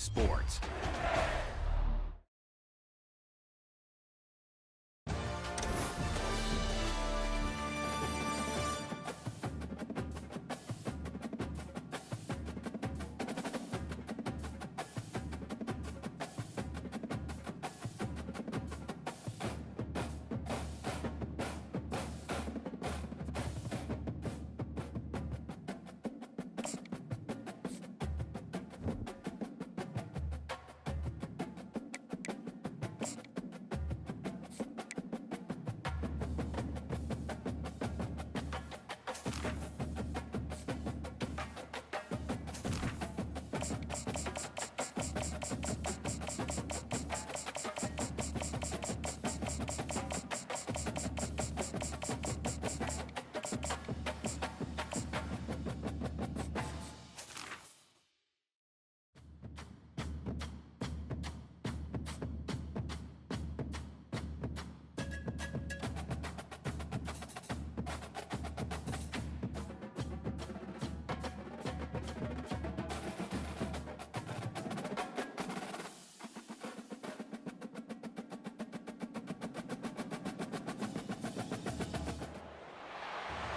sports.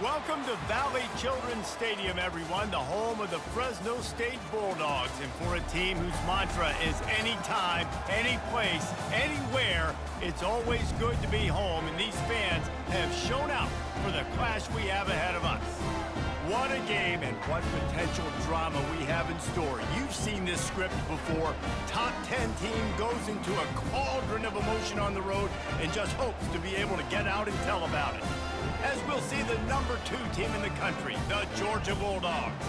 Welcome to Valley Children's Stadium, everyone, the home of the Fresno State Bulldogs. And for a team whose mantra is anytime, any place, anywhere, it's always good to be home. And these fans have shown out for the clash we have ahead of us. What a game and what potential drama we have in store. You've seen this script before. Top 10 team goes into a cauldron of emotion on the road and just hopes to be able to get out and tell about it. As we'll see the number 2 team in the country, the Georgia Bulldogs,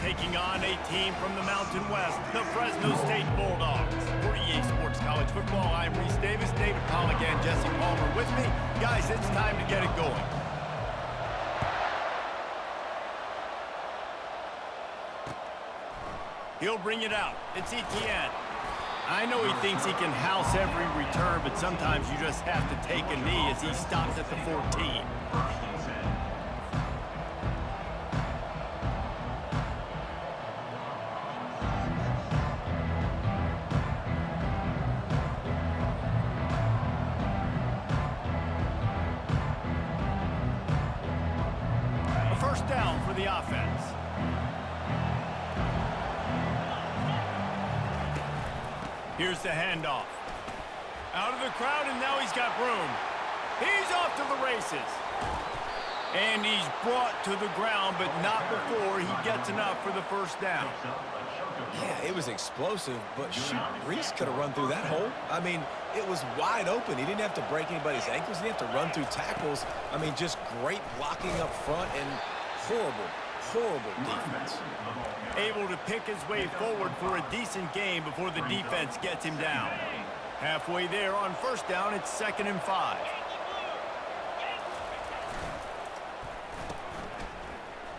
taking on a team from the Mountain West, the Fresno State Bulldogs. For EA Sports College Football, I'm Reese Davis, David Pollack, and Jesse Palmer with me. Guys, it's time to get it going. He'll bring it out. It's Etienne. I know he thinks he can house every return, but sometimes you just have to take a knee as he stops at the 14. A first down for the offense. Here's the handoff. Out of the crowd, and now he's got room. He's off to the races. And he's brought to the ground, but not before he gets enough for the first down. Yeah, it was explosive, but shoot, Reese could have run through that hole. I mean, it was wide open. He didn't have to break anybody's ankles. He didn't have to run through tackles. I mean, just great blocking up front and horrible defense. Able to pick his way forward for a decent game before the defense gets him down. Halfway there on first down, it's 2nd and 5.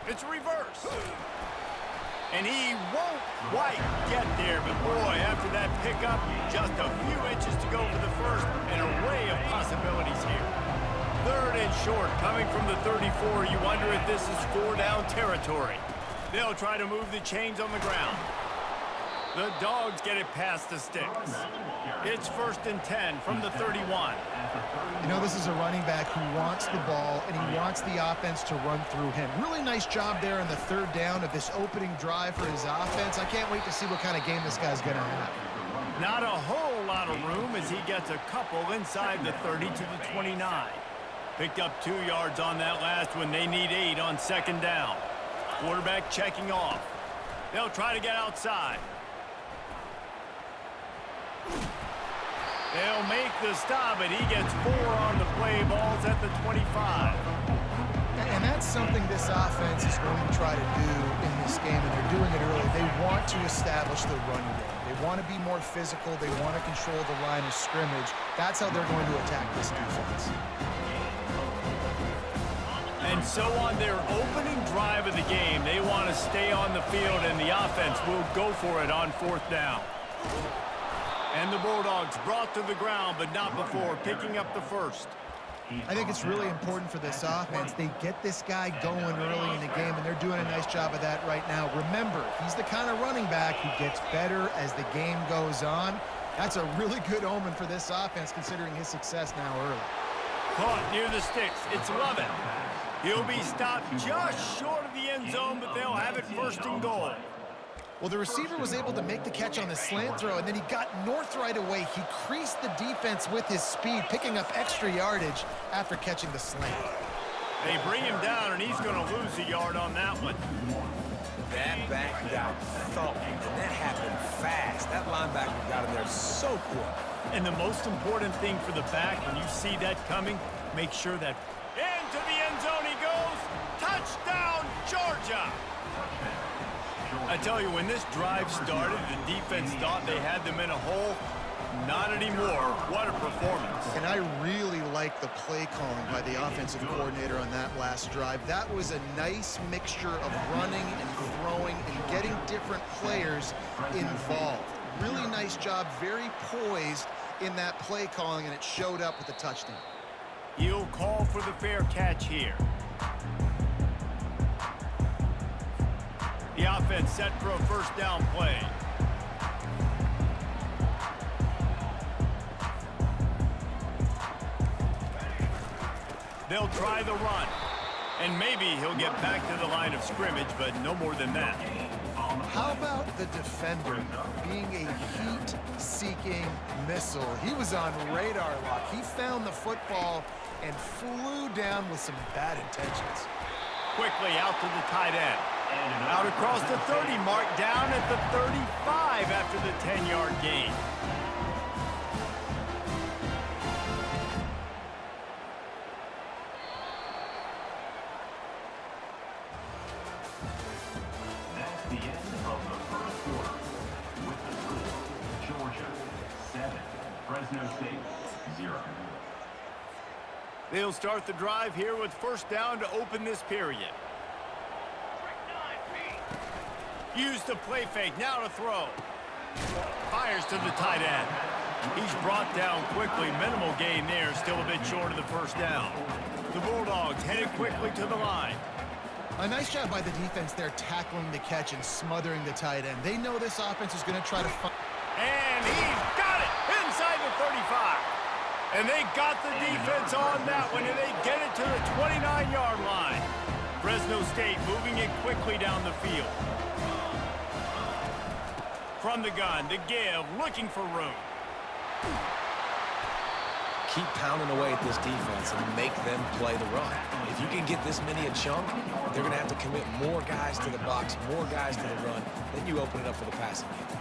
It's reverse. And he won't quite get there, but boy, after that pickup, just a few inches to go for the first, an array of possibilities here. 3rd and short, coming from the 34. You wonder if this is 4-down territory. They'll try to move the chains on the ground. The Dogs get it past the sticks. It's 1st and 10 from the 31. You know, this is a running back who wants the ball, and he wants the offense to run through him. Really nice job there in the 3rd down of this opening drive for his offense. I can't wait to see what kind of game this guy's going to have. Not a whole lot of room as he gets a couple inside the 30 to the 29. Picked up 2 yards on that last one. They need 8 on 2nd down. Quarterback checking off. They'll try to get outside. They'll make the stop, and he gets 4 on the play. Balls at the 25. And that's something this offense is going to try to do in this game, and they're doing it early. They want to establish the run game. They want to be more physical. They want to control the line of scrimmage. That's how they're going to attack this defense. And so on their opening drive of the game, they want to stay on the field, and the offense will go for it on 4th down. And the Bulldogs brought to the ground, but not before picking up the first. I think it's really important for this offense. They get this guy going early in the game, and they're doing a nice job of that right now. Remember, he's the kind of running back who gets better as the game goes on. That's a really good omen for this offense, considering his success now early. Caught near the sticks. It's Lovett. He'll be stopped just short of the end zone, but they'll have it first and goal. Well, the receiver was able to make the catch on the slant throw, and then he got north right away. He creased the defense with his speed, picking up extra yardage after catching the slant. They bring him down, and he's going to lose a yard on that one. That back got thumped, and that happened fast. That linebacker got him there so quick. And the most important thing for the back, when you see that coming, make sure that into the end zone he goes. Touchdown, Georgia! I tell you, when this drive started, the defense thought they had them in a hole. Not anymore. What a performance. And I really like the play calling by the offensive coordinator on that last drive. That was a nice mixture of running and throwing and getting different players involved. Really nice job, very poised in that play calling, and it showed up with a touchdown. He'll call for the fair catch here. The offense set for a first down play. They'll try the run. And maybe he'll get back to the line of scrimmage, but no more than that. How about the defender being a heat-seeking missile? He was on radar lock. He found the football and flew down with some bad intentions. Quickly out to the tight end. Out across the 30 mark, down at the 35 after the 10-yard gain. That's the end of the first quarter. With the score, Georgia 7, Fresno State 0. They'll start the drive here with first down to open this period. Use the play fake, now to throw. Fires to the tight end. He's brought down quickly, minimal gain there, still a bit short of the first down. The Bulldogs headed quickly to the line. A nice job by the defense there, tackling the catch and smothering the tight end. They know this offense is going to try to find... And he's got it inside the 35. And they got the defense on that one, and they get it to the 29-yard line. Fresno State moving it quickly down the field. From the gun to give, looking for room. Keep pounding away at this defense and make them play the run. If you can get this many a chunk, they're going to have to commit more guys to the box, more guys to the run. Then you open it up for the passing game.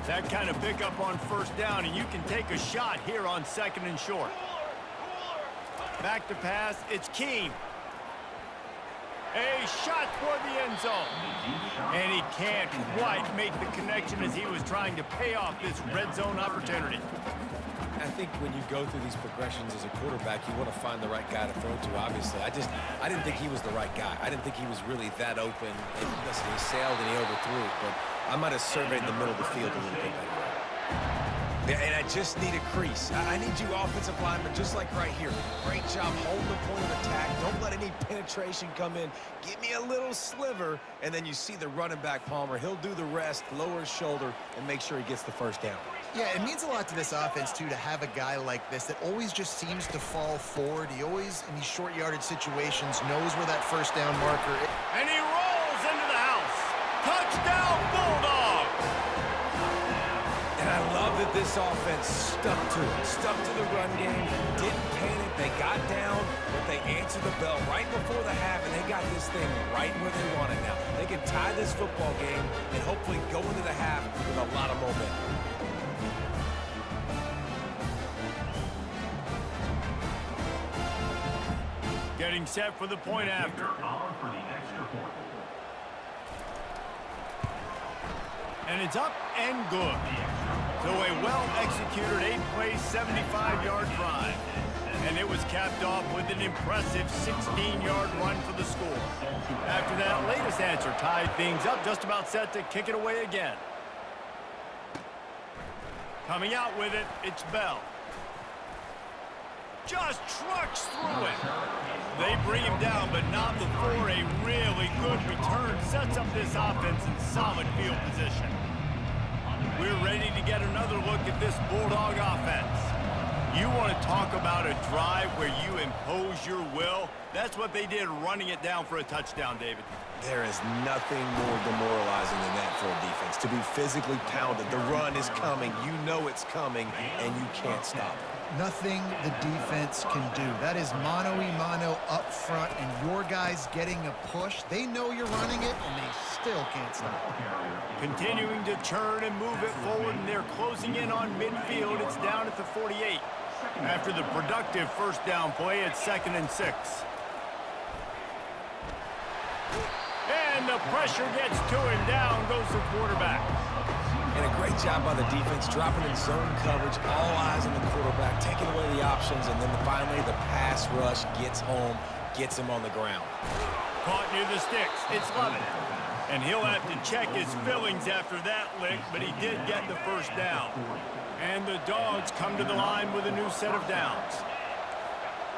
That kind of pickup on first down, and you can take a shot here on second and short. Back to pass, it's Keene. A shot toward the end zone. And he can't quite make the connection as he was trying to pay off this red zone opportunity. I think when you go through these progressions as a quarterback, you want to find the right guy to throw to, obviously. I didn't think he was the right guy. I didn't think he was really that open. And listen, he sailed and he overthrew it, but I might have surveyed the middle of the field a little bit better. And I just need a crease. I need you offensive linemen, just like right here. Great job holding the point of attack. Don't let any penetration come in. Give me a little sliver, and then you see the running back, Palmer. He'll do the rest, lower his shoulder, and make sure he gets the first down. Yeah, it means a lot to this offense, too, to have a guy like this that always just seems to fall forward. He always, in these short yardage situations, knows where that first down marker is. And he rolls into the house. Touchdown, Bulldogs! And I love that this offense stuck to it, stuck to the run game, didn't panic, they got down, but they answered the bell right before the half, and they got this thing right where they want it now. They can tie this football game and hopefully go into the half with a lot of momentum. Getting set for the point after. And it's up and good. So a well-executed 8-play, 75-yard drive. And it was capped off with an impressive 16-yard run for the score. After that latest answer tied things up, just about set to kick it away again. Coming out with it, it's Bell. just trucks through it. They bring him down, but not before a really good return sets up this offense in solid field position. We're ready to get another look at this Bulldog offense. You want to talk about a drive where you impose your will? That's what they did, running it down for a touchdown, David. There is nothing more demoralizing than that for a defense. To be physically pounded, the run is coming, you know it's coming, and you can't stop it. Nothing the defense can do. That is mano-a-mano up front, and your guys getting a push. They know you're running it, and they still can't stop it. Continuing to turn and move it forward, and they're closing in on midfield. It's down at the 48. After the productive first down play, it's 2nd and 6. And the pressure gets to him. Down goes the quarterback. And a great job by the defense, dropping in zone coverage, all eyes on the quarterback, taking away the options, and then finally the pass rush gets home, gets him on the ground. Caught near the sticks. It's Lovett. And he'll have to check his fillings after that lick, but he did get the first down. And the Dogs come to the line with a new set of downs.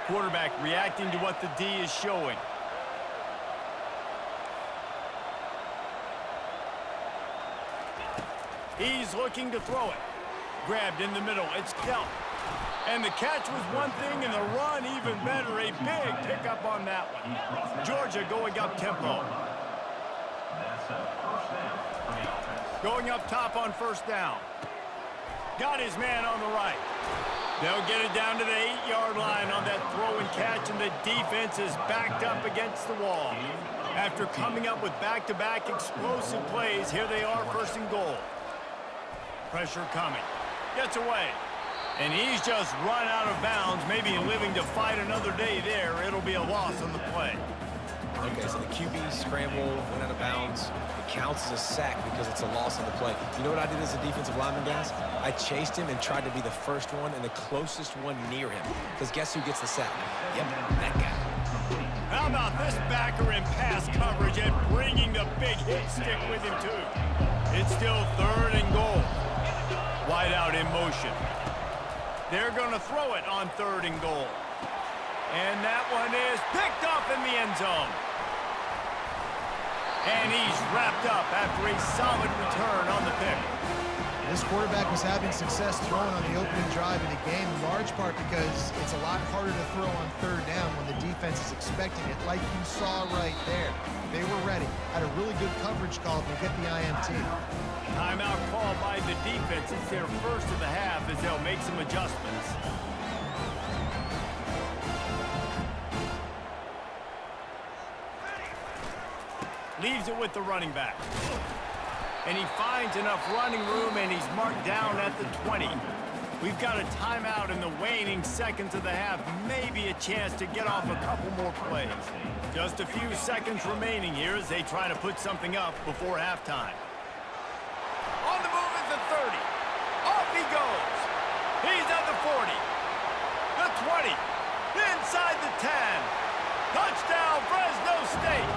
Quarterback reacting to what the D is showing. He's looking to throw it. Grabbed in the middle. It's Delp. And the catch was one thing, and the run even better. A big pickup on that one. Georgia going up tempo. Going up top on first down. Got his man on the right. They'll get it down to the 8-yard line on that throw and catch, and the defense is backed up against the wall. After coming up with back-to-back explosive plays, here they are, 1st and goal. Pressure coming. Gets away. And he's just run out of bounds, maybe living to fight another day there. It'll be a loss on the play. Okay, so the QB scramble, went out of bounds. It counts as a sack because it's a loss on the play. You know what I did as a defensive lineman, guys? I chased him and tried to be the first one and the closest one near him. Because guess who gets the sack? Yep, that guy. How about this backer in pass coverage and bringing the big hit stick with him, too? It's still 3rd and goal. Wide out in motion. They're going to throw it on 3rd and goal. And that one is picked off in the end zone. And he's wrapped up after a solid return on the pick. This quarterback was having success throwing on the opening drive of the game, in large part because it's a lot harder to throw on 3rd down when the defense is expecting it, like you saw right there. They were ready. Had a really good coverage call to get the INT. Timeout call by the defense. It's their first of the half as they'll make some adjustments. Leaves it with the running back. And he finds enough running room, and he's marked down at the 20. We've got a timeout in the waning seconds of the half. Maybe a chance to get off a couple more plays. Just a few seconds remaining here as they try to put something up before halftime. On the move at the 30. Off he goes. He's at the 40. The 20. Inside the 10. Touchdown, Fresno State.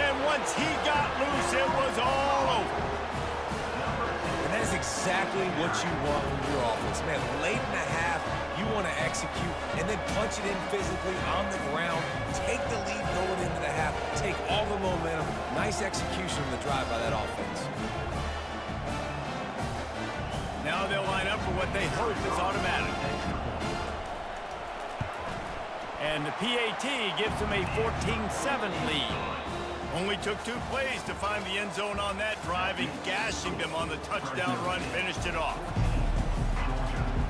And once he got loose, it was all over. And that is exactly what you want from your offense. Man, late in the half, you want to execute and then punch it in physically on the ground. Take the lead going into the half. Take all the momentum. Nice execution of the drive by that offense. Now they'll line up for what they hope is automatic. And the PAT gives them a 14-7 lead. Only took 2 plays to find the end zone on that drive, and gashing them on the touchdown run finished it off.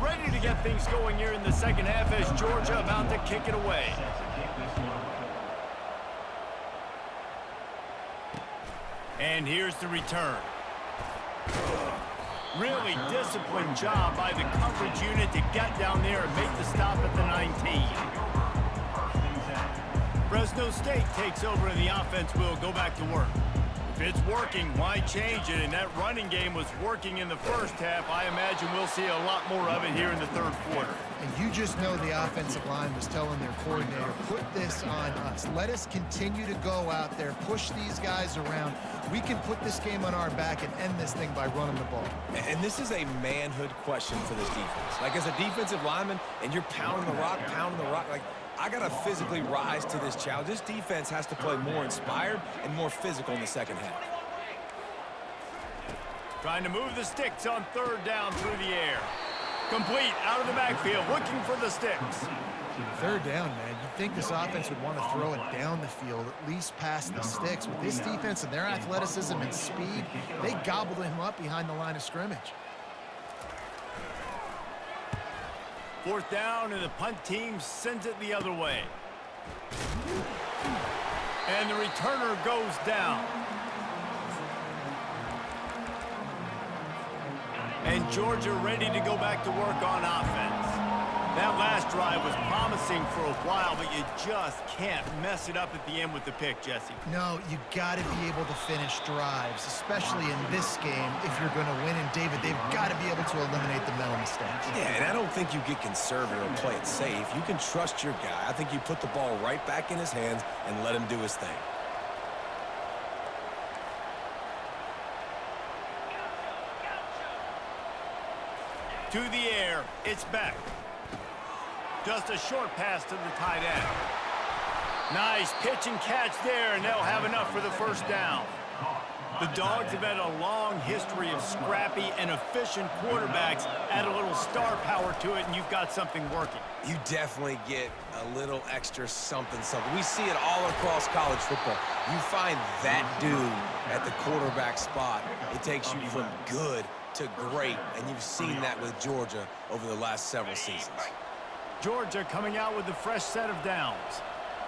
Ready to get things going here in the second half as Georgia about to kick it away. And here's the return. Really disciplined job by the coverage unit to get down there and make the stop at the 19. Fresno State takes over and the offense will go back to work. If it's working, why change it? And that running game was working in the first half. I imagine we'll see a lot more of it here in the third quarter. And you just know the offensive line was telling their coordinator, put this on us. Let us continue to go out there, push these guys around. We can put this game on our back and end this thing by running the ball. And this is a manhood question for this defense. Like, as a defensive lineman, and you're pounding the rock, like, I got to physically rise to this challenge. This defense has to play more inspired and more physical in the second half. Trying to move the sticks on third down through the air. Complete out of the backfield, looking for the sticks. Third down, man. You'd think this offense would want to throw it down the field, at least past the sticks. With this defense and their athleticism and speed, they gobbled him up behind the line of scrimmage. Fourth down, and the punt team sends it the other way. And the returner goes down. And Georgia ready to go back to work on offense. That last drive was promising for a while, but you just can't mess it up at the end with the pick, Jesse. No, you got to be able to finish drives, especially in this game. If you're going to win, and David, they've got to be able to eliminate the mental mistakes. Yeah, and I don't think you get conservative or play it safe. You can trust your guy. I think you put the ball right back in his hands and let him do his thing. To the air, it's back. Just a short pass to the tight end. Nice pitch and catch there, and they'll have enough for the first down. The Dogs have had a long history of scrappy and efficient quarterbacks. Add a little star power to it, and you've got something working. You definitely get a little extra something. We see it all across college football. You find that dude at the quarterback spot, it takes you from good to great, and you've seen that with Georgia over the last several seasons. Georgia coming out with a fresh set of downs.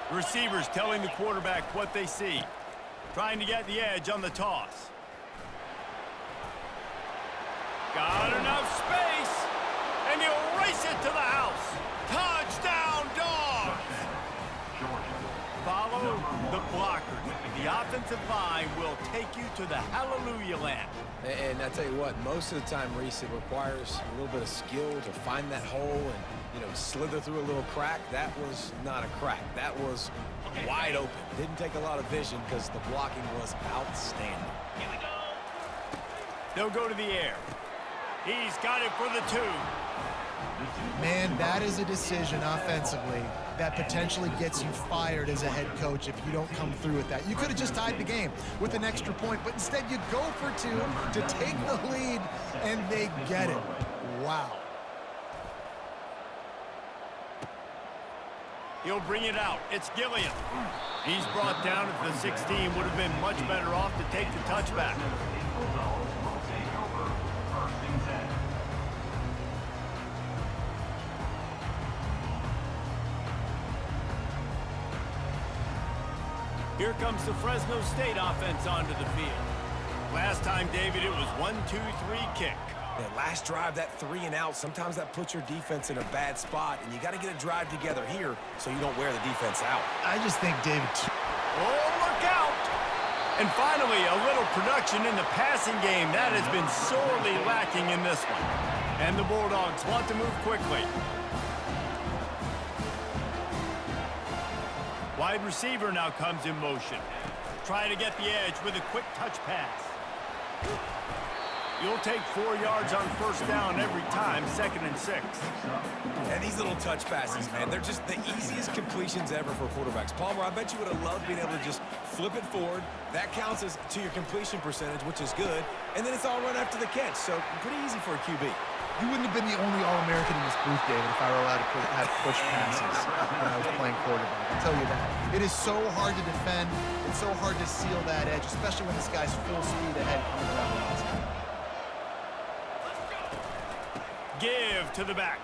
The receivers telling the quarterback what they see. Trying to get the edge on the toss. Got enough space, and he'll race it to the house. Touchdown, Dogs! Follow the blockers. The offensive line will take you to the hallelujah land. And I tell you what, most of the time, Reese, it requires a little bit of skill to find that hole and, slither through a little crack. That was not a crack. That was wide open. Didn't take a lot of vision because the blocking was outstanding. They'll go to the air. He's got it for the 2. Man, that is a decision offensively that potentially gets you fired as a head coach if you don't come through with that. You could have just tied the game with an extra point, but instead you go for 2 to take the lead, and they get it. Wow. He'll bring it out. It's Gilliam. He's brought down at the 16. Would have been much better off to take the touchback. Here comes the Fresno State offense onto the field. Last time, David, it was 1-2-3 kick. That last drive, that 3 and out, sometimes that puts your defense in a bad spot, and you got to get a drive together here so you don't wear the defense out. I just think, David... Oh, look out! And finally, a little production in the passing game. That has been sorely lacking in this one. And the Bulldogs want to move quickly. Wide receiver now comes in motion. Try to get the edge with a quick touch pass. You'll take 4 yards on first down every time, 2nd and 6. And these little touch passes, man, they're just the easiest completions ever for quarterbacks. Palmer, I bet you would have loved being able to just flip it forward. That counts as to your completion percentage, which is good. And then it's all run after the catch, so pretty easy for a QB. You wouldn't have been the only All-American in this booth, David, if I were allowed to have push passes when I was playing quarterback. I'll tell you that. It is so hard to defend. It's so hard to seal that edge, especially when this guy's full speed ahead coming around the outside. Give to the back.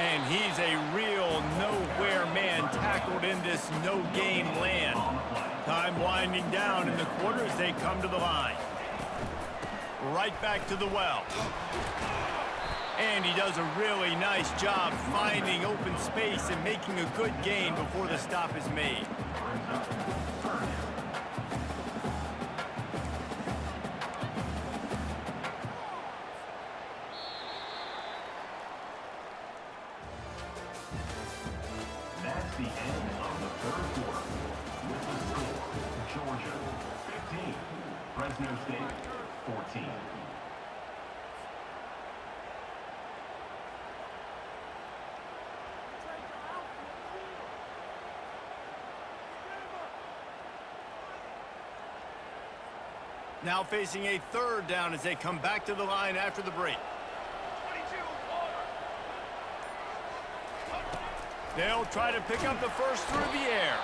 And he's a real nowhere man tackled in this no-gain land. Time winding down in the quarter as they come to the line. Right back to the well. And he does a really nice job finding open space and making a good gain before the stop is made. That's the end of the third quarter. With the score, Georgia 15, Fresno State 14. Now facing a third down as they come back to the line after the break. They'll try to pick up the first through the air.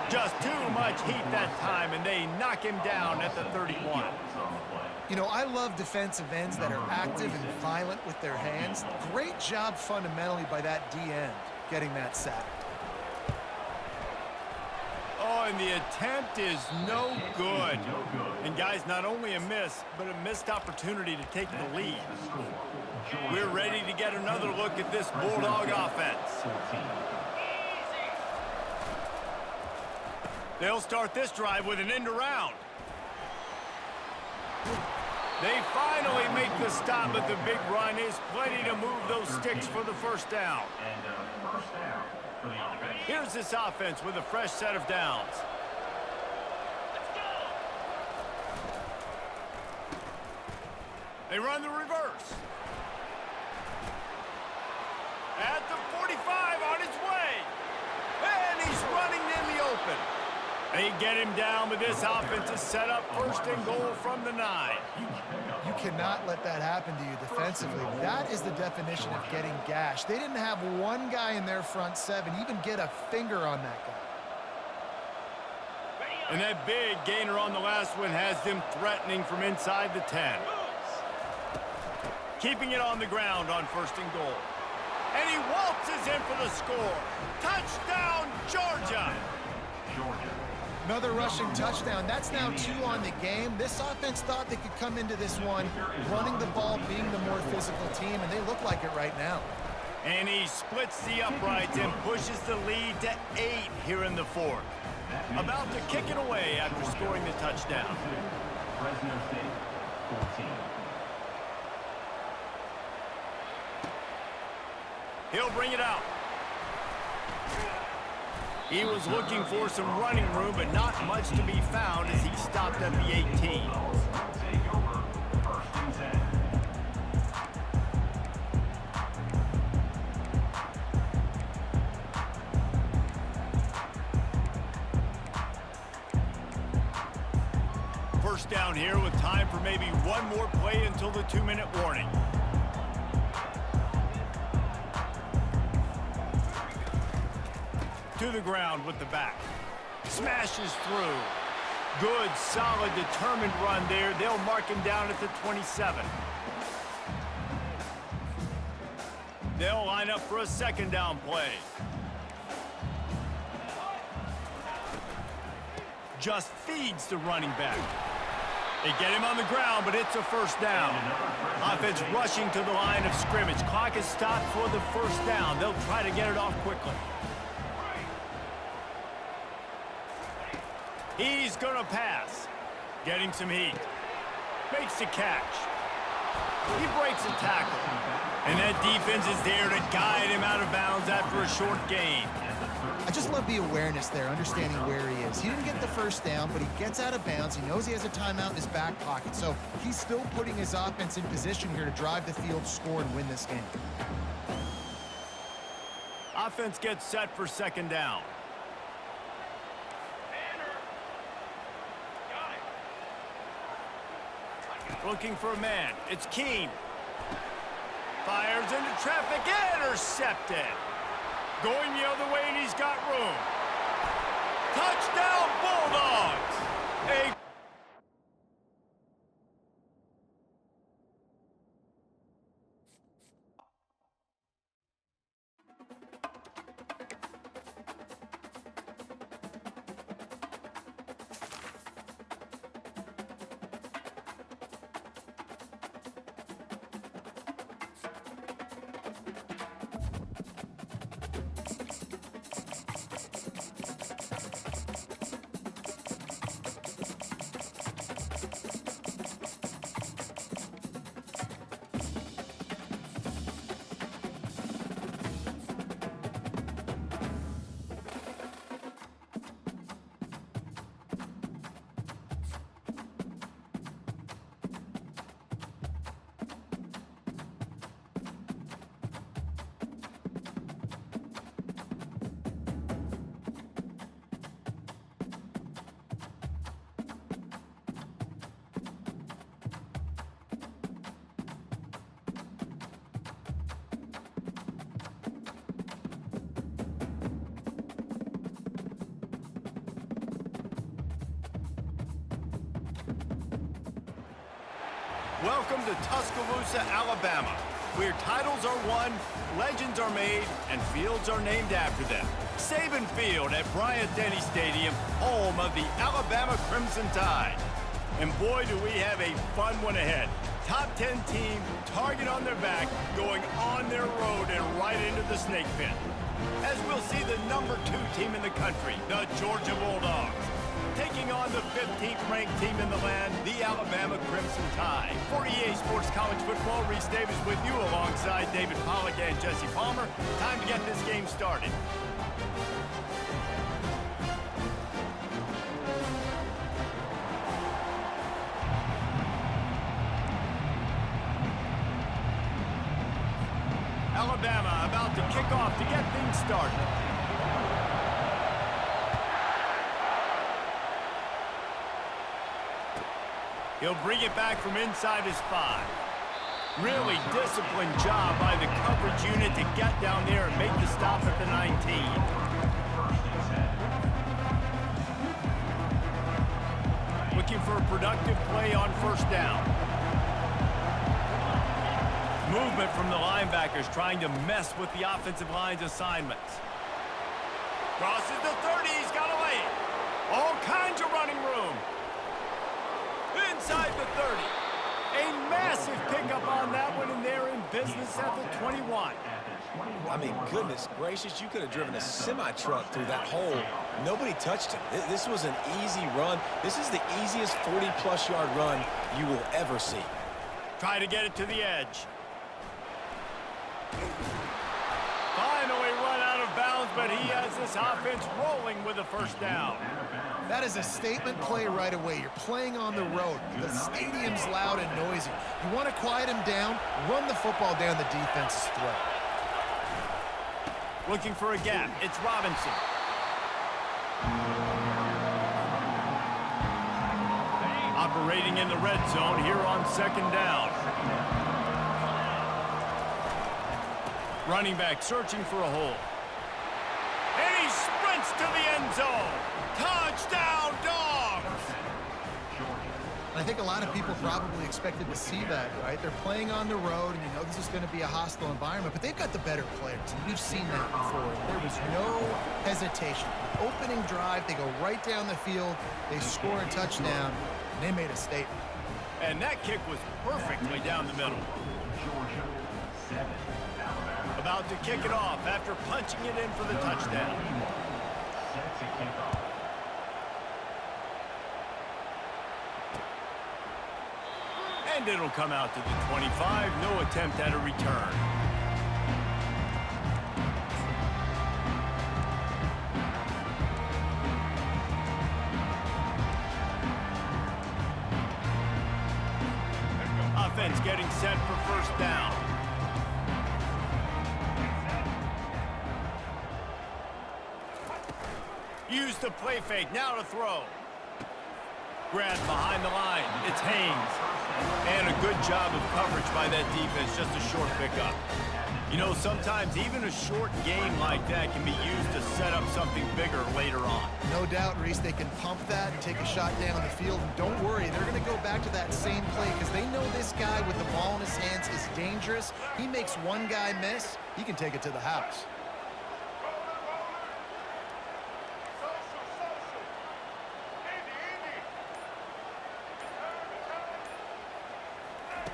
Just too much heat that time, and they knock him down at the 31. You know, I love defensive ends that are active and violent with their hands. Great job fundamentally by that D end getting that sack. Oh, and the attempt is no good. And guys, not only a miss, but a missed opportunity to take the lead. We're ready to get another look at this Bulldog offense. They'll start this drive with an end around. They finally make the stop, but the big run is plenty to move those sticks for the first down. Here's this offense with a fresh set of downs. They run the reverse. At the 45 on his way. And he's running in the open. They get him down, but this offense is set up first and goal from the 9. You cannot let that happen to you defensively. That is the definition of getting gashed. They didn't have one guy in their front seven even get a finger on that guy. And that big gainer on the last one has them threatening from inside the 10. Keeping it on the ground on first and goal. And he waltzes in for the score. Touchdown, Georgia! Another rushing touchdown. That's now 2 on the game. This offense thought they could come into this one running the ball, being the more physical team, and they look like it right now. And he splits the uprights and pushes the lead to 8 here in the fourth. About to kick it away after scoring the touchdown. Fresno State 14. He'll bring it out. He was looking for some running room, but not much to be found as he stopped at the 18. Take over, first and 10. First down here with time for maybe one more play until the 2-minute warning. To the ground with the back. Smashes through. Good, solid, determined run there. They'll mark him down at the 27. They'll line up for a second down play. Just feeds the running back. They get him on the ground, but it's a first down. Offense rushing to the line of scrimmage. Clock is stopped for the first down. They'll try to get it off quickly. He's going to pass. Getting some heat. Makes the catch. He breaks a tackle. And that defense is there to guide him out of bounds after a short gain. I just love the awareness there, understanding where he is. He didn't get the first down, but he gets out of bounds. He knows he has a timeout in his back pocket, so he's still putting his offense in position here to drive the field, score, and win this game. Offense gets set for second down. Looking for a man. It's Keene. Fires into traffic. Intercepted. Going the other way, and he's got room. Touchdown, Bulldogs! A Welcome to Tuscaloosa, Alabama, where titles are won, legends are made, and fields are named after them. Saban Field at Bryant-Denny Stadium, home of the Alabama Crimson Tide. And boy, do we have a fun one ahead. Top 10 team, target on their back, going on their road and right into the snake pit. As we'll see the number 2 team in the country, the Georgia Bulldogs, taking on the 15th ranked team in the land, the Alabama Crimson Tide. For EA Sports College Football, Reese Davis with you alongside David Pollack and Jesse Palmer. Time to get this game started. Alabama about to kick off to get things started. He'll bring it back from inside his 5. Really disciplined job by the coverage unit to get down there and make the stop at the 19. Looking for a productive play on first down. Movement from the linebackers trying to mess with the offensive line's assignments. Crosses the 30, he's got to lay it. All kinds of running room. Inside the 30. A massive pickup on that one, and they're in business at the 21. I mean, goodness gracious, you could have driven a semi-truck through that hole. Nobody touched him. This was an easy run. This is the easiest 40-plus yard run you will ever see. Try to get it to the edge. Finally run out of bounds, but he has this offense rolling with a first down. That is a statement play right away. You're playing on the road. The stadium's loud and noisy. You want to quiet him down, run the football down the defense's throat. Looking for a gap. It's Robinson. Operating in the red zone here on second down. Running back searching for a hole. And he sprints to the end zone. Touchdown, Dogs! I think a lot of people probably expected to see that, right? They're playing on the road, and you know this is going to be a hostile environment, but they've got the better players, and we've seen that before. There was no hesitation. The opening drive, they go right down the field, they score a touchdown, and they made a statement. And that kick was perfectly down the middle. Georgia 7, Alabama About to kick it off after punching it in for the touchdown. set to kick off. And it'll come out to the 25. No attempt at a return. Offense getting set for first down. Use the play fake. Now to throw. Grabbed behind the line. It's Haynes. And a good job of coverage by that defense. Just a short pickup. You know, sometimes even a short game like that can be used to set up something bigger later on. No doubt, Reese, they can pump that and take a shot down the field. And don't worry, they're going to go back to that same play because they know this guy with the ball in his hands is dangerous. He makes one guy miss, he can take it to the house.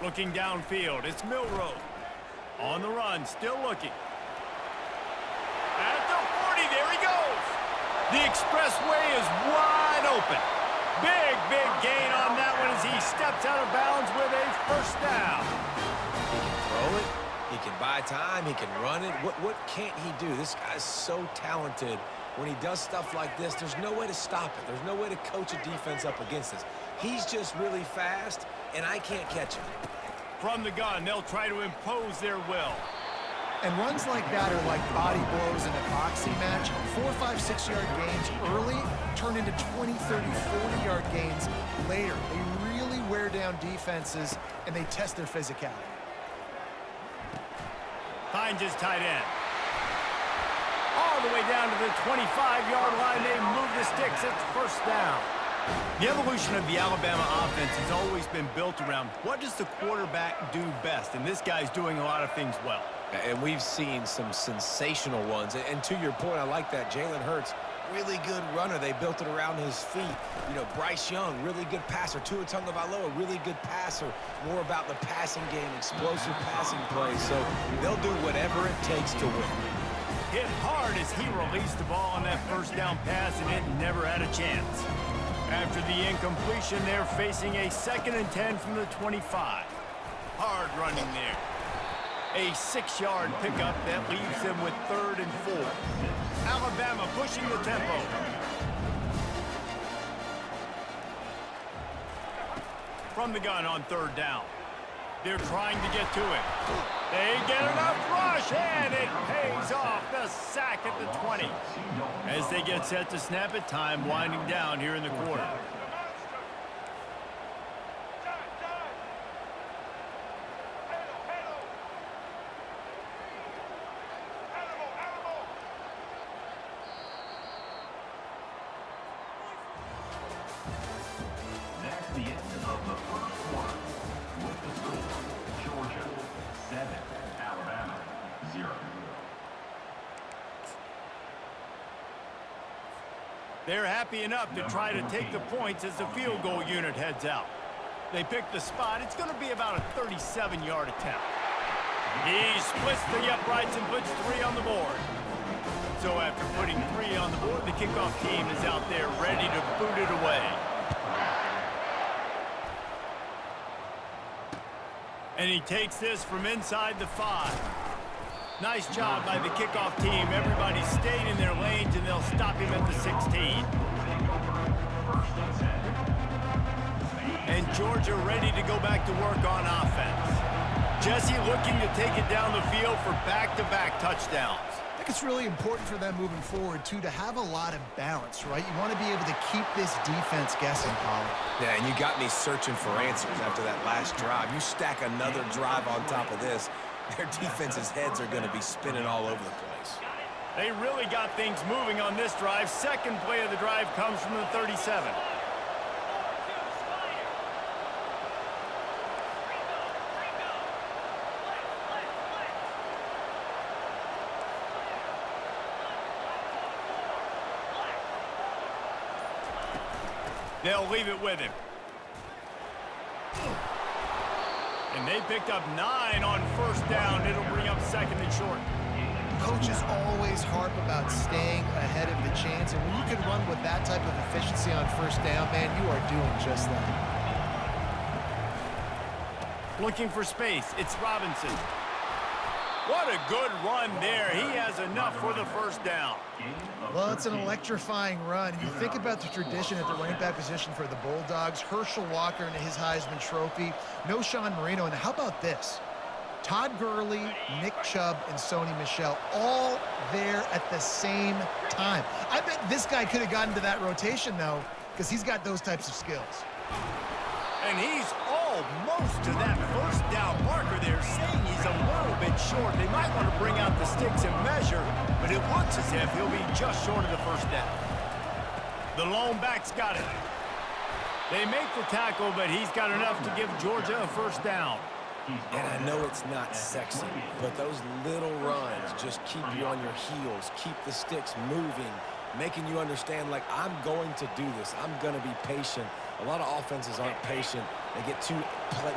Looking downfield, it's Milroe. On the run, still looking. At the 40, there he goes. The expressway is wide open. Big gain on that one as he steps out of bounds with a first down. He can throw it. He can buy time. He can run it. What can't he do? This guy's so talented. When he does stuff like this, there's no way to stop it. There's no way to coach a defense up against this. He's just really fast, and I can't catch him. From the gun, they'll try to impose their will. And runs like that are like body blows in a boxing match. 4, 5, 6-yard gains early turn into 20, 30, 40-yard gains later. They really wear down defenses, and they test their physicality. Finds his tight end. All the way down to the 25-yard line. They move the sticks. It's first down. The evolution of the Alabama offense has always been built around what does the quarterback do best, and this guy's doing a lot of things well. And we've seen some sensational ones. And to your point, I like that. Jalen Hurts, really good runner. They built it around his feet. You know, Bryce Young, really good passer. Tua Tagovailoa, really good passer. More about the passing game, explosive passing plays. So they'll do whatever it takes to win. Hit hard as he released the ball on that first down pass, and it never had a chance. After the incompletion, they're facing a 2nd and 10 from the 25. Hard running there. A 6-yard pickup that leaves them with 3rd and 4. Alabama pushing the tempo. From the gun on 3rd down. They're trying to get to it. They get enough rush, and it pays off. The sack at the 20. As they get set to snap it, time winding down here in the quarter. That's the end of the first quarter. With the score, Georgia 7, Alabama 0. They're happy enough to try to take the points as the field goal unit heads out. They pick the spot. It's going to be about a 37-yard attempt. He splits the uprights and puts 3 on the board. So after putting 3 on the board, the kickoff team is out there ready to boot it away. And he takes this from inside the 5. Nice job by the kickoff team. Everybody stayed in their lanes, and they'll stop him at the 16. And Georgia ready to go back to work on offense. Jesse looking to take it down the field for back-to-back touchdowns. I think it's really important for them moving forward, too, to have a lot of balance, right? You want to be able to keep this defense guessing, Pollard. Yeah, and you got me searching for answers after that last drive. You stack another drive on top of this, their defense's heads are going to be spinning all over the place. They really got things moving on this drive. Second play of the drive comes from the 37. They'll leave it with him. And they picked up 9 on first down. It'll bring up 2nd and short. Coaches always harp about staying ahead of the chains, and when you can run with that type of efficiency on first down, man, you are doing just that. Looking for space. It's Robinson. What a good run there. He has enough for the first down. Well, it's an electrifying run. You think about the tradition at the running back position for the Bulldogs. Herschel Walker and his Heisman Trophy. No Sean Marino. And how about this? Todd Gurley, Nick Chubb, and Sony Michel all there at the same time. I bet this guy could have gotten to that rotation, though, because he's got those types of skills. And he's almost to that first down marker there, saying he's a little bit short. They might want to bring out the sticks and measure, but it looks as if he'll be just short of the first down. The lone back's got it. They make the tackle, but he's got enough to give Georgia a first down. And I know it's not sexy, but those little runs just keep you on your heels, keep the sticks moving, making you understand, like, I'm going to do this. I'm going to be patient. A lot of offenses aren't patient. They get too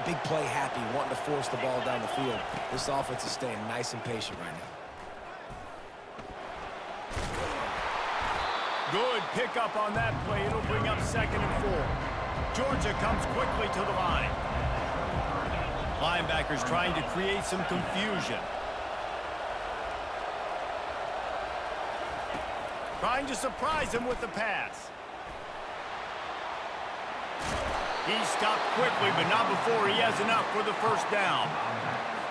big play happy, wanting to force the ball down the field. This offense is staying nice and patient right now. Good pickup on that play. It'll bring up 2nd and 4. Georgia comes quickly to the line. Linebackers trying to create some confusion. Trying to surprise him with the pass. He stopped quickly, but not before he has enough for the first down.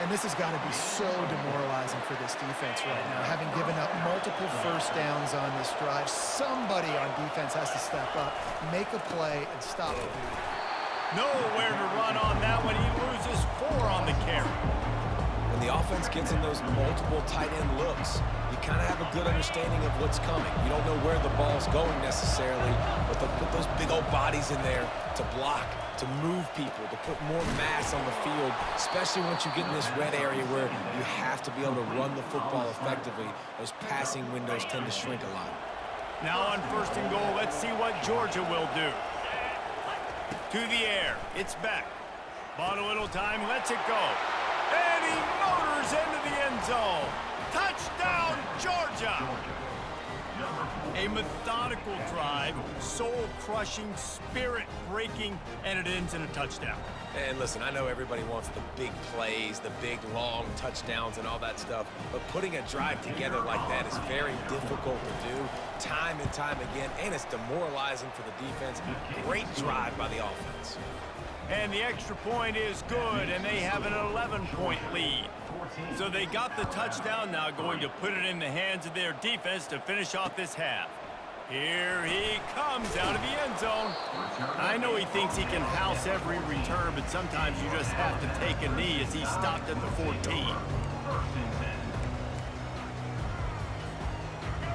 And this has got to be so demoralizing for this defense right now. Having given up multiple first downs on this drive, somebody on defense has to step up, make a play, and stop the bleeding. Nowhere to run on that one. He loses 4 on the carry. And the offense gets in those multiple tight end looks, you kind of have a good understanding of what's coming. You don't know where the ball's going necessarily, but they'll put those big old bodies in there to block, to move people, to put more mass on the field, especially once you get in this red area where you have to be able to run the football effectively. Those passing windows tend to shrink a lot. Now on 1st and goal, let's see what Georgia will do. To the air, it's back. Bought a little time, lets it go. And he motors into the end zone. Touchdown, Georgia! A methodical drive, soul-crushing, spirit-breaking, and it ends in a touchdown. And listen, I know everybody wants the big plays, the big, long touchdowns and all that stuff, but putting a drive together like that is very difficult to do time and time again, and it's demoralizing for the defense. Great drive by the offense. And the extra point is good, and they have an 11-point lead. So they got the touchdown, now going to put it in the hands of their defense to finish off this half. Here he comes out of the end zone. I know he thinks he can house every return, but sometimes you just have to take a knee as he stopped at the 14.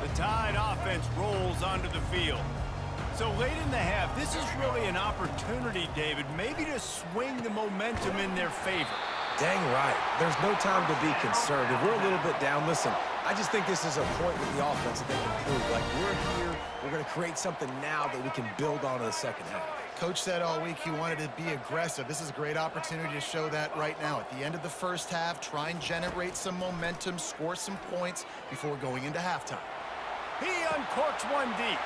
The Tide offense rolls onto the field. So late in the half, this is really an opportunity, David, maybe to swing the momentum in their favor. Dang right. There's no time to be concerned. If we're a little bit down, listen, I just think this is a point with the offense that they can prove. Like, we're here, we're going to create something now that we can build on in the second half. Coach said all week he wanted to be aggressive. This is a great opportunity to show that right now. At the end of the first half, try and generate some momentum, score some points before going into halftime. He uncorks one deep.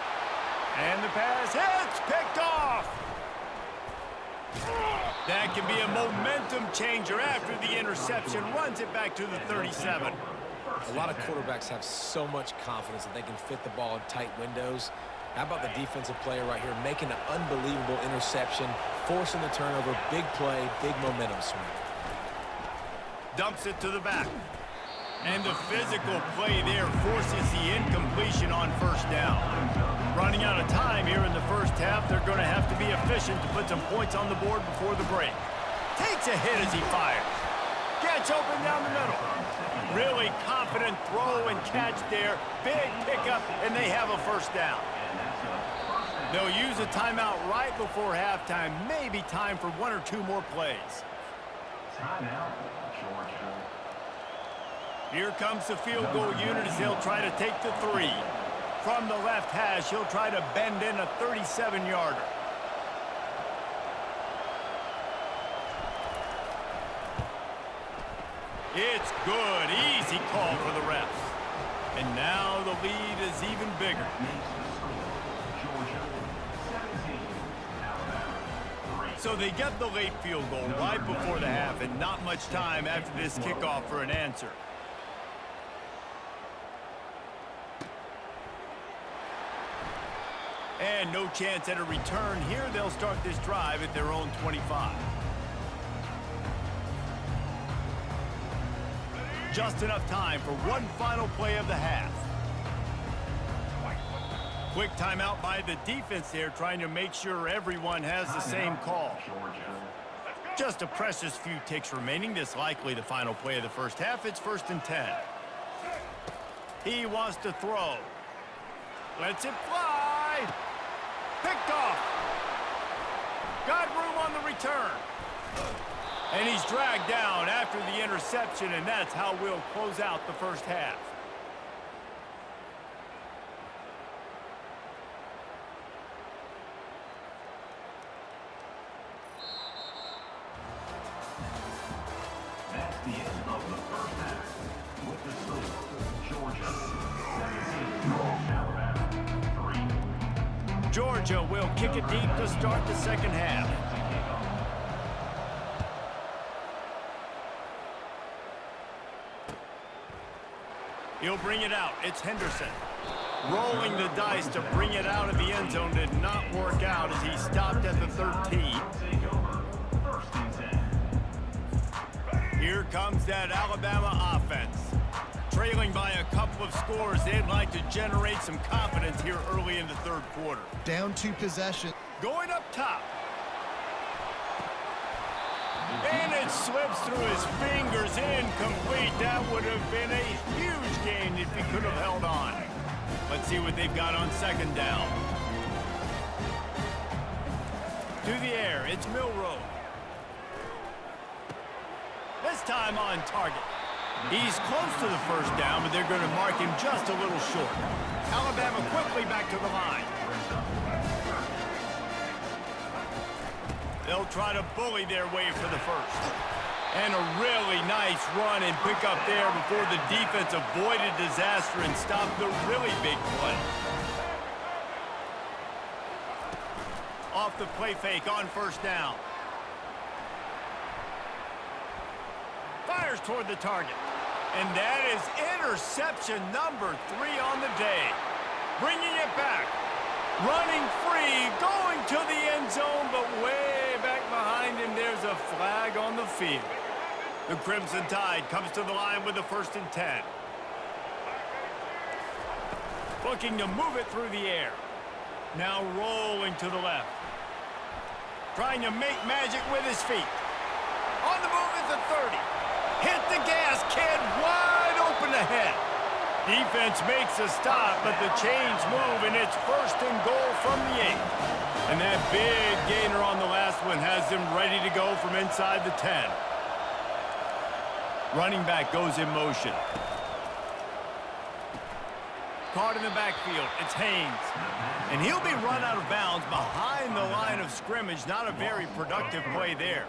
And the pass hits, picked off. That can be a momentum changer after the interception. Runs it back to the 37. A lot of quarterbacks have so much confidence that they can fit the ball in tight windows. How about the defensive player right here making an unbelievable interception, forcing the turnover, big play, big momentum swing. Dumps it to the back. And the physical play there forces the incompletion on 1st down. Running out of time here in the first half, they're going to have to be efficient to put some points on the board before the break. Takes a hit as he fires. Gets open down the middle. Really confident throw and catch there. Big pickup, and they have a 1st down. They'll use a timeout right before halftime. Maybe time for 1 or 2 more plays. Timeout, Georgia. Here comes the field goal unit as they'll try to take the 3. From the left hash, he'll try to bend in a 37-yarder. It's good. Easy call for the refs. And now the lead is even bigger. So they get the late field goal right before the half, and not much time after this kickoff for an answer. And no chance at a return here. They'll start this drive at their own 25. Just enough time for one final play of the half. Quick timeout by the defense there, trying to make sure everyone has the same call. Just a precious few ticks remaining. This likely the final play of the first half. It's 1st and 10. He wants to throw. Lets it fly. Picked off. Got room on the return. And he's dragged down after the interception, and that's how we'll close out the first half. That's the end of the first half. With the score, Georgia 17, Alabama 3. Georgia will kick it deep to start the second half. He'll bring it out. It's Henderson. Rolling the dice to bring it out of the end zone did not work out as he stopped at the 13. Here comes that Alabama offense. Trailing by a couple of scores, they'd like to generate some confidence here early in the third quarter. Down 2 possessions. Going up top. And it slips through his fingers, incomplete. That would have been a huge gain if he could have held on. Let's see what they've got on second down. To the air, it's Milroe. This time on target. He's close to the first down, but they're going to mark him just a little short. Alabama quickly back to the line. They'll try to bully their way for the first. And a really nice run and pick up there before the defense avoided disaster and stopped the really big play. Off the play fake on first down. Fires toward the target. And that is interception number 3 on the day. Bringing it back. Running free, going to the end zone, but way back behind him, there's a flag on the field. The Crimson Tide comes to the line with a 1st and 10. Looking to move it through the air. Now rolling to the left. Trying to make magic with his feet. On the move at the 30. Hit the gas, kid, wide open ahead. Defense makes a stop, but the chains move, and it's 1st and goal from the 8. And that big gainer on the last one has them ready to go from inside the 10. Running back goes in motion. Caught in the backfield, it's Haynes. And he'll be run out of bounds behind the line of scrimmage. Not a very productive play there.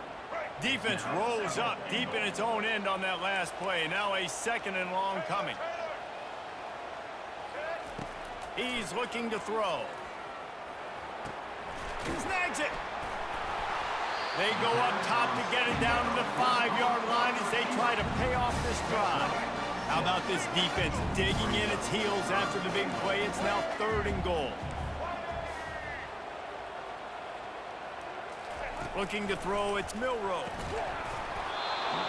Defense rolls up deep in its own end on that last play. Now a 2nd and long coming. He's looking to throw. He snags it. They go up top to get it down to the 5-yard line as they try to pay off this drive. How about this defense digging in its heels after the big play? It's now 3rd and goal. Looking to throw, it's Milroe.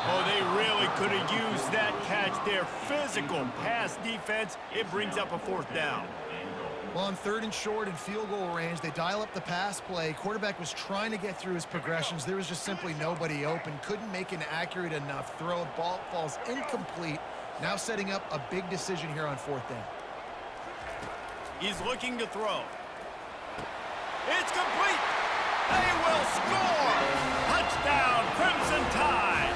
Oh, they really could have used that catch there. Physical pass defense. It brings up a 4th down. Well, on 3rd and short and field goal range, they dial up the pass play. Quarterback was trying to get through his progressions. There was just simply nobody open. Couldn't make an accurate enough throw. Ball falls incomplete. Now setting up a big decision here on 4th down. He's looking to throw. It's complete. They will score. Touchdown, Crimson Tide.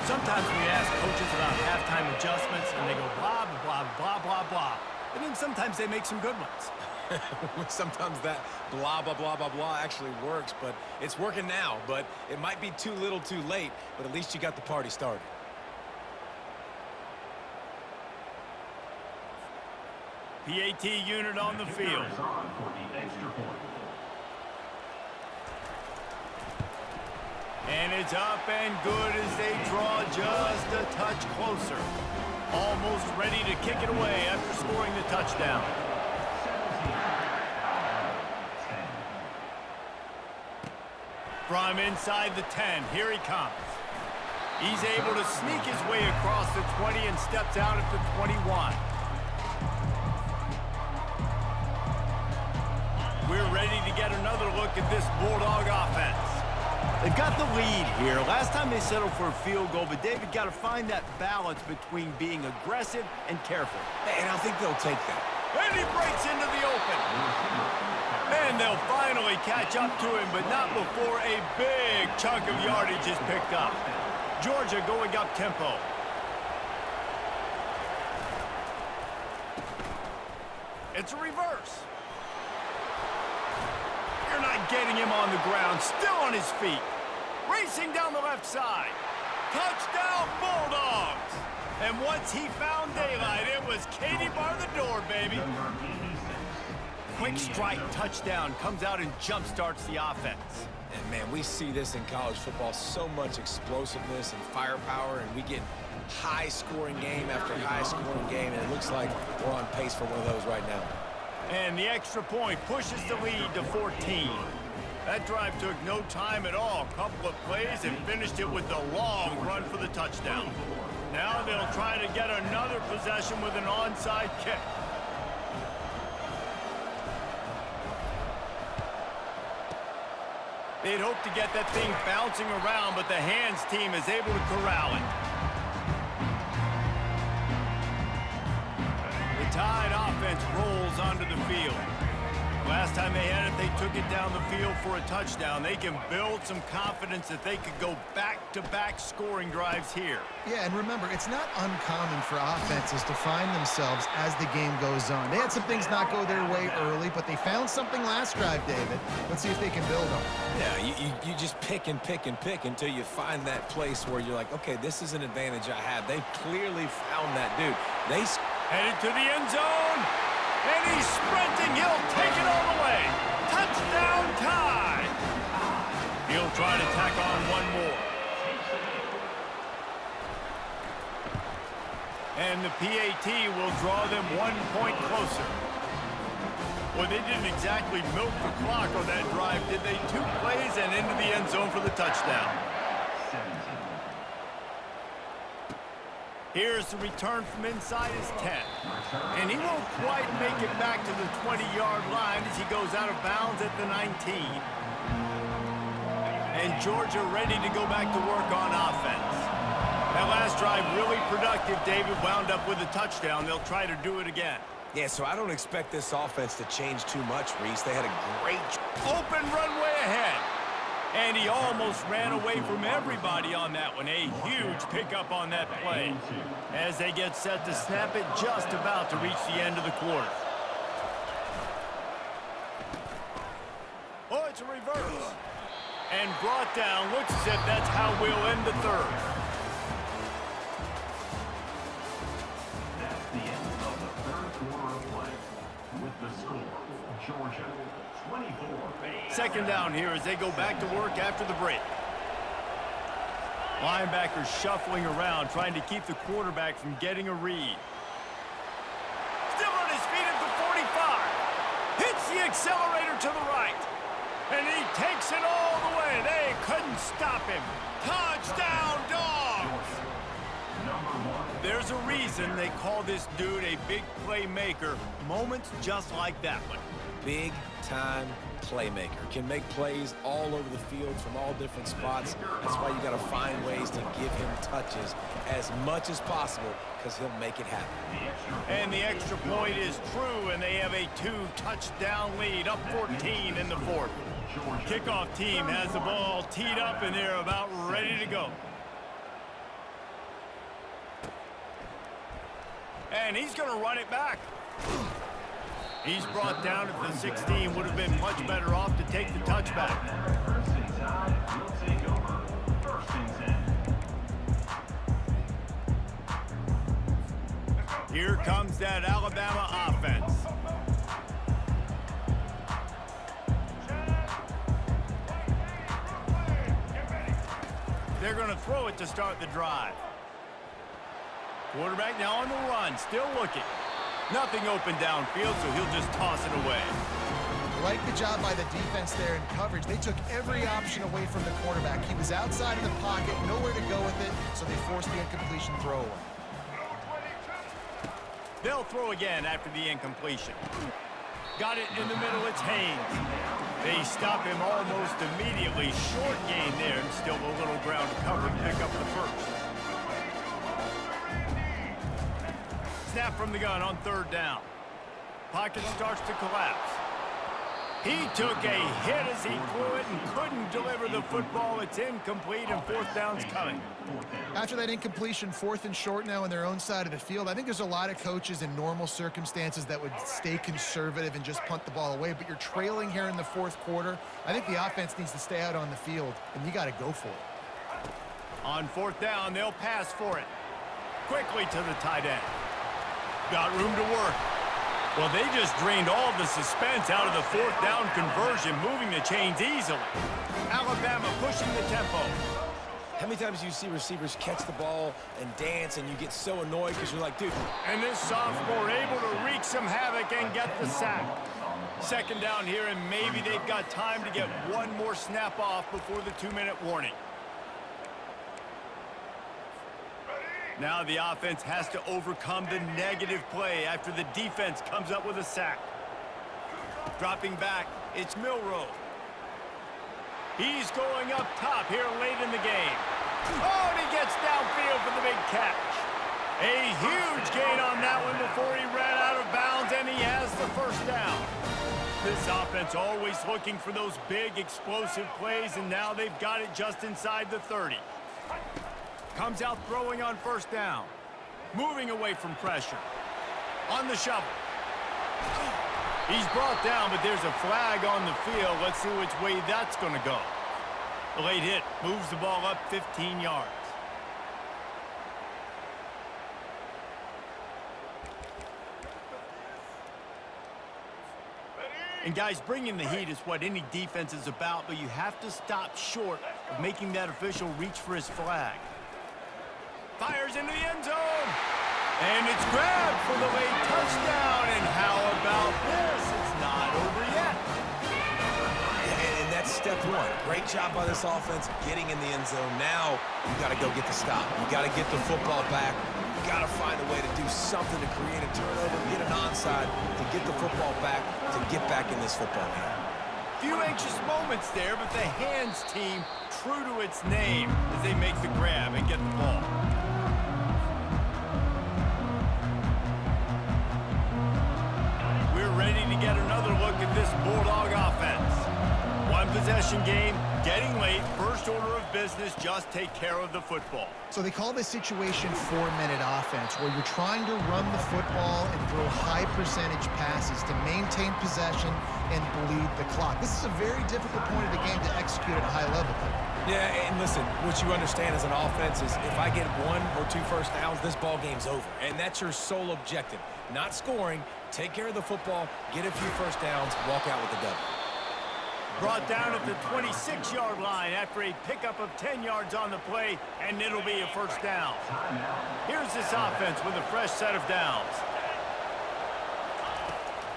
Sometimes we ask coaches about halftime adjustments, and they go blah, blah, blah, blah, blah. And then sometimes they make some good ones. Sometimes that blah, blah, blah, blah, blah actually works, but it's working now. But it might be too little too late, but at least you got the party started. PAT unit on the field. And it's up and good as they draw just a touch closer. Almost ready to kick it away after scoring the touchdown. From inside the 10, here he comes. He's able to sneak his way across the 20 and steps out at the 21. We're ready to get another look at this Bulldog offense. They've got the lead here. Last time they settled for a field goal, but David got to find that balance between being aggressive and careful. And I think they'll take that. And he breaks into the open. And they'll finally catch up to him, but not before a big chunk of yardage is picked up. Georgia going up tempo. It's a reverse. You're not getting him on the ground, still on his feet. Racing down the left side. Touchdown, Bulldogs! And once he found daylight, it was Katie bar the door, baby. Quick strike touchdown comes out and jump-starts the offense. And, man, we see this in college football, so much explosiveness and firepower, and we get high-scoring game after high-scoring game, and it looks like we're on pace for one of those right now. And the extra point pushes the lead to 14. That drive took no time at all. Couple of plays and finished it with a long run for the touchdown. Now they'll try to get another possession with an onside kick. They'd hope to get that thing bouncing around, but the hands team is able to corral it. The Tide offense rolls onto the field. Last time they had it, they took it down the field for a touchdown. They can build some confidence that they could go back-to-back scoring drives here. Yeah, and remember, it's not uncommon for offenses to find themselves as the game goes on. They had some things not go their way early, but they found something last drive, David. Let's see if they can build on it. Yeah, you just pick and pick and pick until you find that place where you're like, okay, this is an advantage I have. They clearly found that dude. They headed to the end zone, and he's sprinting. He'll take it all the way. Touchdown Tide. He'll try to tack on one more. And the PAT will draw them 1 point closer. Well, they didn't exactly milk the clock on that drive, did they? 2 plays and into the end zone for the touchdown. Here's the return from inside his 10. And he won't quite make it back to the 20-yard line as he goes out of bounds at the 19. And Georgia ready to go back to work on offense. That last drive really productive. David wound up with a touchdown. They'll try to do it again. Yeah, so I don't expect this offense to change too much, Reese. They had a great open runway ahead. And he almost ran away from everybody on that one. A huge pickup on that play. As they get set to snap it, just about to reach the end of the quarter. Oh, it's a reverse. And brought down. Looks as if that's how we'll end the third. That's the end of the third quarter of play. With the score, Georgia 24. Second down here as they go back to work after the break. Linebackers shuffling around, trying to keep the quarterback from getting a read. Still on his feet at the 45. Hits the accelerator to the right. And he takes it all the way. They couldn't stop him. Touchdown, Dogs! There's a reason they call this dude a big playmaker. Moments just like that one. Big-time playmaker. Can make plays all over the field from all different spots. That's why you got to find ways to give him touches as much as possible because he'll make it happen. And the extra point is true, and they have a 2-touchdown lead, up 14 in the fourth. Kickoff team has the ball teed up, and they're about ready to go. And he's going to run it back. He's brought down at the 16. Would have been much better off to take the touchback. First and 10 will take over. First and 10. Here comes that Alabama offense. They're going to throw it to start the drive. Quarterback now on the run, still looking. Nothing open downfield, so he'll just toss it away. Like the job by the defense there in coverage. They took every option away from the quarterback. He was outside of the pocket, nowhere to go with it, so they forced the incompletion throw away. They'll throw again after the incompletion. Got it in the middle, it's Haynes. They stop him almost immediately. Short gain there, and still a little ground to cover to pick up the first. Snap from the gun on third down. Pocket starts to collapse. He took a hit as he threw it and couldn't deliver the football. It's incomplete, and fourth down's coming. After that incompletion, 4th and short now on their own side of the field, I think there's a lot of coaches in normal circumstances that would stay conservative and just punt the ball away, but you're trailing here in the fourth quarter. I think the offense needs to stay out on the field, and you got to go for it. On fourth down, they'll pass for it. Quickly to the tight end. Got room to work. Well, they just drained all of the suspense out of the fourth down conversion, moving the chains easily. Alabama pushing the tempo. How many times do you see receivers catch the ball and dance and you get so annoyed because you're like, dude. And this sophomore able to wreak some havoc and get the sack. Second down here, and maybe they've got time to get one more snap off before the 2-minute warning. Now the offense has to overcome the negative play after the defense comes up with a sack. Dropping back, it's Milroe. He's going up top here late in the game. Oh, and he gets downfield for the big catch. A huge gain on that one before he ran out of bounds, and he has the first down. This offense always looking for those big, explosive plays, and now they've got it just inside the 30. Comes out throwing on first down. Moving away from pressure. On the shovel. He's brought down, but there's a flag on the field. Let's see which way that's going to go. The late hit moves the ball up 15 yards. And guys, bringing the heat is what any defense is about, but you have to stop short of making that official reach for his flag. Fires into the end zone. And it's grabbed for the late touchdown. And how about this? It's not over yet. And that's step one. Great job by this offense getting in the end zone. Now you got to go get the stop. You got to get the football back. You got to find a way to do something to create a turnover, get an onside, to get the football back, to get back in this football game. Few anxious moments there, but the hands team true to its name as they make the grab and get the ball. We're ready to get another look at this Bulldog offense. One possession game, getting late, first order of business, just take care of the football. So they call this situation 4-minute offense, where you're trying to run the football and throw high percentage passes to maintain possession and bleed the clock. This is a very difficult point of the game to execute at a high level. Yeah, and listen, what you understand as an offense is if I get 1 or 2 first downs, this ball game's over. And that's your sole objective. Not scoring, take care of the football, get a few first downs, walk out with the W. Brought down at the 26-yard line after a pickup of 10 yards on the play, and it'll be a first down. Here's this offense with a fresh set of downs.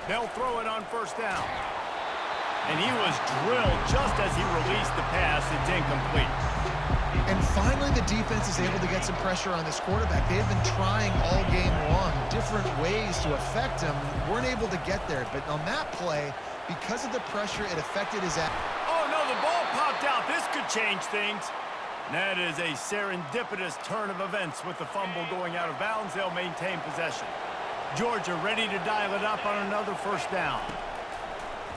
They'll throw it on first down. And he was drilled just as he released the pass. It's incomplete. And finally, the defense is able to get some pressure on this quarterback. They have been trying all game long different ways to affect him. Weren't able to get there. But on that play, because of the pressure, it affected his act. Oh, no, the ball popped out. This could change things. That is a serendipitous turn of events with the fumble going out of bounds. They'll maintain possession. Georgia ready to dial it up on another first down.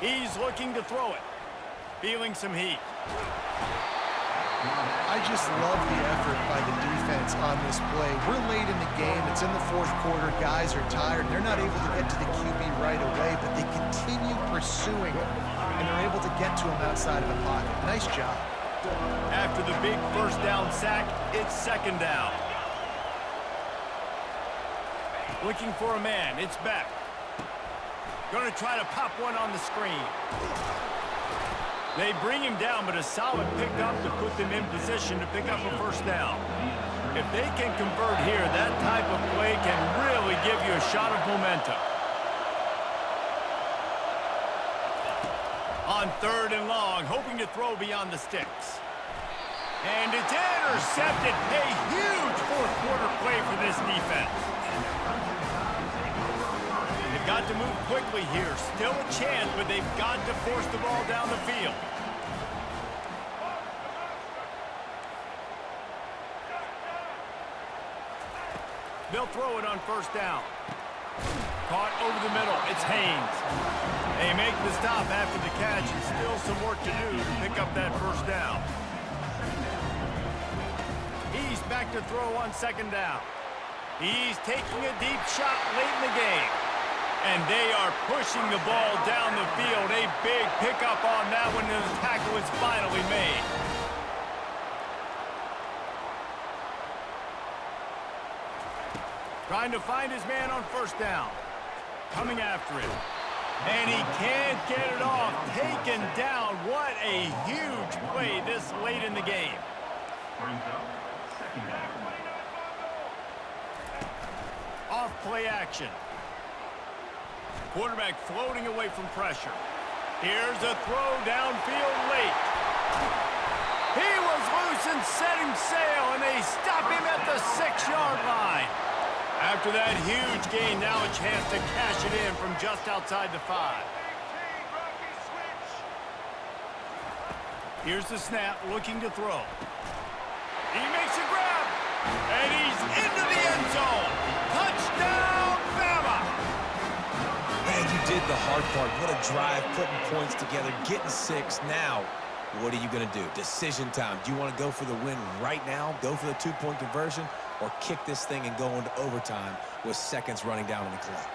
He's looking to throw it. Feeling some heat. I just love the effort by the defense on this play. We're late in the game. It's in the fourth quarter. Guys are tired. They're not able to get to the QB right away, but they continue pursuing him, and they're able to get to him outside of the pocket. Nice job. After the big first down sack, it's second down. Looking for a man. It's Beck. Going to try to pop one on the screen. They bring him down, but a solid pickup to put them in position to pick up a first down. If they can convert here, that type of play can really give you a shot of momentum. On third and long, hoping to throw beyond the sticks. And it's intercepted. A huge fourth quarter play for this defense. They've got to move quickly here. Still a chance, but they've got to force the ball down the field. They'll throw it on first down. Caught over the middle. It's Haynes. They make the stop after the catch, and still some work to do to pick up that first down. He's back to throw on second down. He's taking a deep shot late in the game. And they are pushing the ball down the field. A big pickup on that one, and the tackle is finally made. Trying to find his man on first down. Coming after it. And he can't get it off. Taken down. What a huge play this late in the game. Brings up second down. Off play action. Quarterback floating away from pressure. Here's a throw downfield late. He was loose and setting sail, and they stop him at the 6-yard line. After that huge gain, now a chance to cash it in from just outside the 5. Here's the snap, looking to throw. He makes a grab, and he's into the end zone. Touchdown, Bama! Man, you did the hard part. What a drive, putting points together, getting 6. Now, what are you going to do? Decision time. Do you want to go for the win right now, go for the 2-point conversion, or kick this thing and go into overtime with seconds running down on the clock?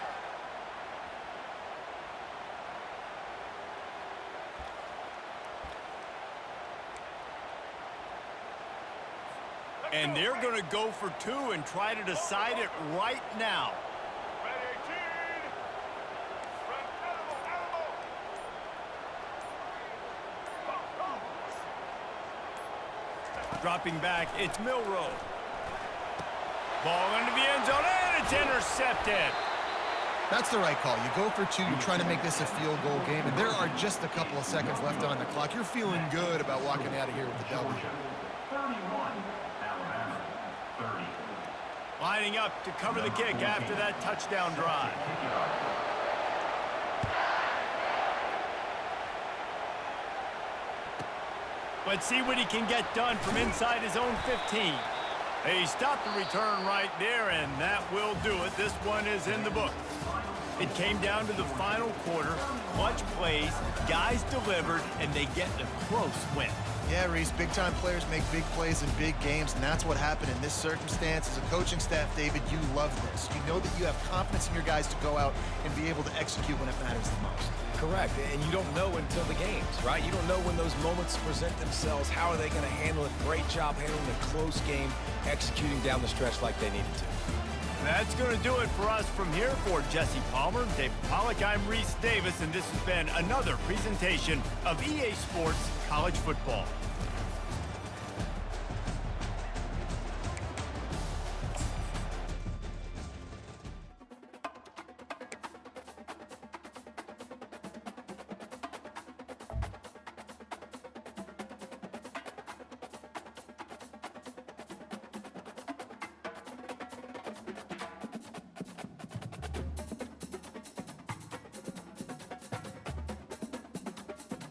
And they're going to go for 2 and try to decide it right now. Dropping back, it's Milroe. Ball into the end zone, and it's intercepted. That's the right call. You go for 2. You're trying to make this a field goal game, and there are just a couple of seconds left on the clock. You're feeling good about walking out of here with the W. 31, Alabama 30. Lining up to cover the kick after that touchdown drive. Let's see what he can get done from inside his own 15. He stopped the return right there, and that will do it. This one is in the book. It came down to the final quarter. Clutch plays, guys delivered, and they get a close win. Yeah, Reese, big-time players make big plays in big games, and that's what happened in this circumstance. As a coaching staff, David, you love this. You know that you have confidence in your guys to go out and be able to execute when it matters the most. Correct, and you don't know until the games, right? You don't know when those moments present themselves. How are they going to handle it? Great job handling a close game, executing down the stretch like they needed to. That's going to do it for us from here. For Jesse Palmer, David Pollack, I'm Reese Davis, and this has been another presentation of EA Sports College Football.